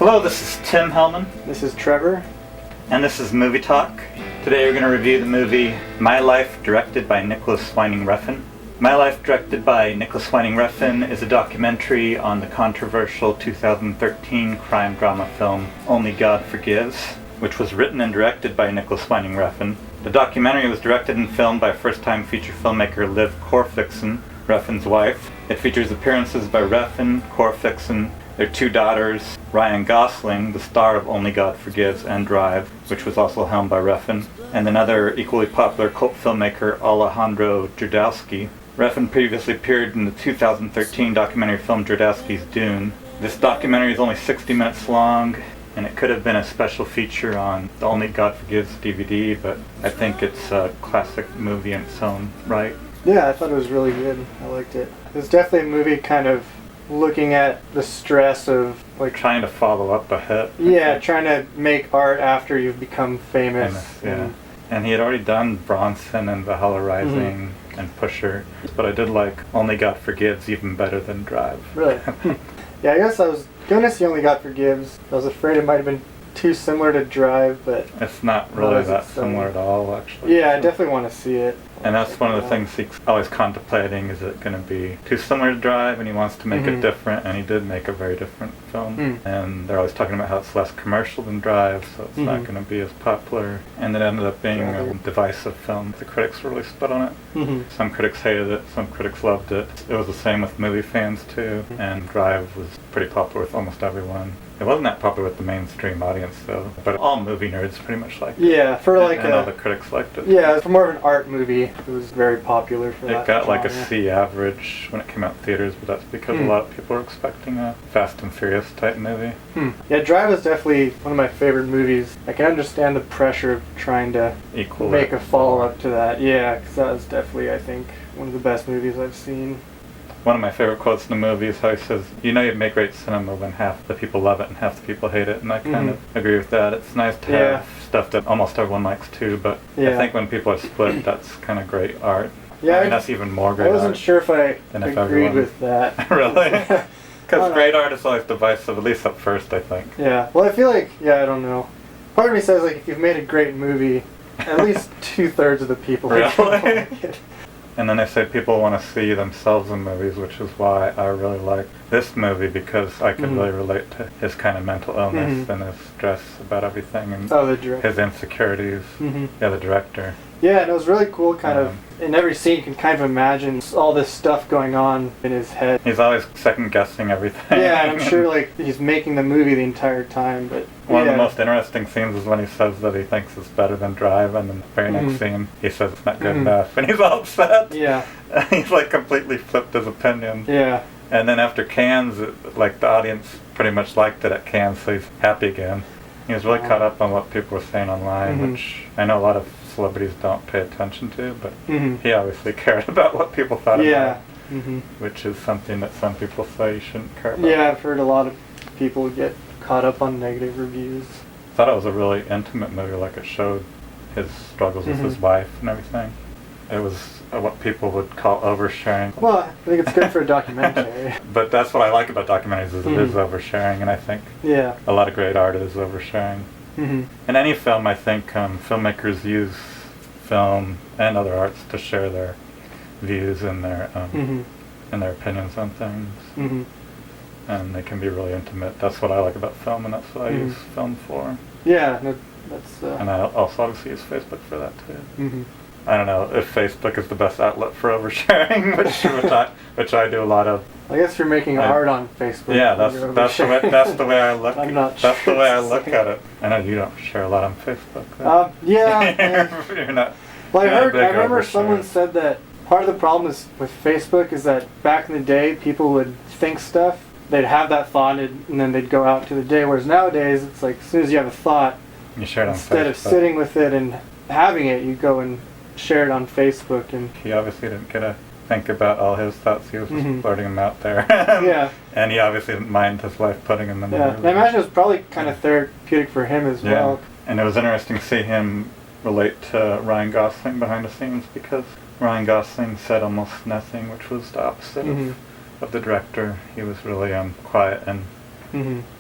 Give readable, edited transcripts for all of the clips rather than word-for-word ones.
Hello, this is Tim Hellman. This is Trevor. And this is Movie Talk. Today we're going to review the movie My Life, directed by Nicolas Refn. My Life, directed by Nicolas Refn, is a documentary on the controversial 2013 crime drama film Only God Forgives, which was written and directed by Nicolas Refn. The documentary was directed and filmed by first-time feature filmmaker Liv Corfixon, Refn's wife. It features appearances by Refn, Corfixon, their two daughters, Ryan Gosling, the star of Only God Forgives and Drive, which was also helmed by Refn, and another equally popular cult filmmaker, Alejandro Jodorowsky. Refn previously appeared in the 2013 documentary film Jodorowsky's Dune. This documentary is only 60 minutes long, and it could have been a special feature on the Only God Forgives DVD, but I think it's a classic movie in its own right. Yeah, I thought it was really good. I liked it. It's definitely a movie kind of looking at the stress of like trying to follow up a hit. Yeah, trying to make art after you've become famous. Yeah. And he had already done Bronson and Valhalla Rising and Pusher, but I did like Only God Forgives even better than Drive. Really? Yeah, I guess I was going to see Only God Forgives. I was afraid it might have been too similar to Drive, but it's not really that similar at all, actually. Yeah, I definitely want to see it. And that's one of the things he's always contemplating, is it going to be too similar to Drive, and he wants to make it different, and he did make a very different film. And they're always talking about how it's less commercial than Drive, so it's not going to be as popular. And it ended up being a divisive film. The critics were really split on it. Some critics hated it, some critics loved it. It was the same with movie fans too, and Drive was pretty popular with almost everyone. It wasn't that popular with the mainstream audience though, but all movie nerds pretty much liked it. Yeah, for like and all the critics liked it. Yeah, for more of an art movie, it was very popular for that. It got genre. like a C average when it came out in theaters, but that's because a lot of people were expecting a Fast and Furious type movie. Yeah, Drive was definitely one of my favorite movies. I can understand the pressure of trying to make a follow-up to that. Yeah, because that was definitely, I think, one of the best movies I've seen. One of my favorite quotes in the movie is how he says, "You know you make great cinema when half the people love it and half the people hate it," and I kind of agree with that. It's nice to have stuff that almost everyone likes too, but I think when people are split, that's kind of great art. Yeah, I mean, that's even more great art. I wasn't sure if I agreed with that. Really? Because great art is always divisive, at least at first, I think. Yeah, well I feel like, I don't know. Part of me says like if you've made a great movie, at least 2/3 of the people like it. And then they say people want to see themselves in movies, which is why I really like this movie, because I could really relate to his kind of mental illness and his stress about everything and his insecurities. Yeah, the director. Yeah, and it was really cool kind of, in every scene you can kind of imagine all this stuff going on in his head. He's always second guessing everything. Yeah, and I'm sure like he's making the movie the entire time, but one of the most interesting scenes is when he says that he thinks it's better than Drive, and then the very next scene he says it's not good enough, and he's all upset. Yeah. He's like completely flipped his opinion. Yeah. And then after Cannes, like the audience pretty much liked it at Cannes, so he's happy again. He was really caught up on what people were saying online, which I know a lot of celebrities don't pay attention to, but he obviously cared about what people thought about it, which is something that some people say you shouldn't care about. Yeah, I've heard a lot of people get caught up on negative reviews. I thought it was a really intimate movie, like it showed his struggles with his wife and everything. It was what people would call oversharing. Well, I think it's good for a documentary. But that's what I like about documentaries, is it is oversharing, and I think a lot of great art is oversharing. In any film, I think filmmakers use film and other arts to share their views and their opinions on things. And they can be really intimate. That's what I like about film, and that's what I use film for. Yeah, that's. And I also obviously use Facebook for that too. I don't know if Facebook is the best outlet for oversharing, which I do a lot of. I guess you're making art on Facebook. Yeah, that's the way I look. I'm not that's the way I look at it. I know you don't share a lot on Facebook. Yeah. You're not. Well, I remember someone said that part of the problem is with Facebook is that back in the day people would think stuff, they'd have that thought, and then they'd go out to the day. Whereas nowadays it's like as soon as you have a thought, you share it on instead Facebook. Of sitting with it and having it, you go and share it on Facebook. And he obviously didn't get to think about all his thoughts. He was just blurting them out there. And he obviously didn't mind his wife putting them in the movie. I imagine it was probably kind of therapeutic for him as well. And it was interesting to see him relate to Ryan Gosling behind the scenes, because Ryan Gosling said almost nothing, which was the opposite of the director. He was really quiet and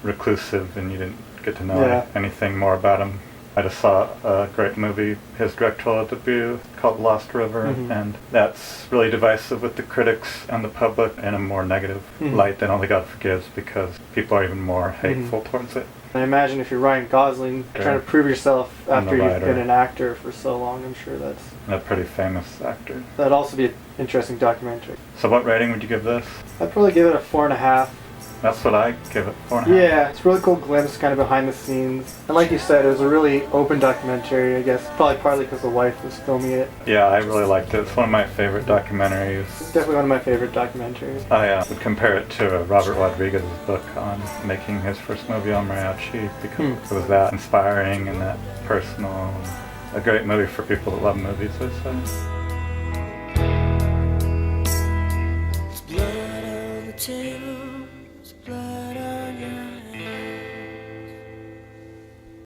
reclusive and you didn't get to know anything more about him. I just saw a great movie, his directorial debut, called Lost River, and that's really divisive with the critics and the public in a more negative light than Only God Forgives, because people are even more hateful towards it. I imagine if you're Ryan Gosling, trying to prove yourself after you've been an actor for so long, I'm sure that's... a pretty famous actor. That'd also be an interesting documentary. So what rating would you give this? I'd probably give it a 4.5. That's what I give it, 4.5. Yeah, it's a really cool glimpse kind of behind the scenes. And like you said, it was a really open documentary, I guess. Probably partly because the wife was filming it. Yeah, I really liked it. It's one of my favorite documentaries. It's definitely one of my favorite documentaries. I would compare it to Robert Rodriguez's book on making his first movie on mariachi, because it was that inspiring and that personal. A great movie for people that love movies, I'd say. There's blood on the table.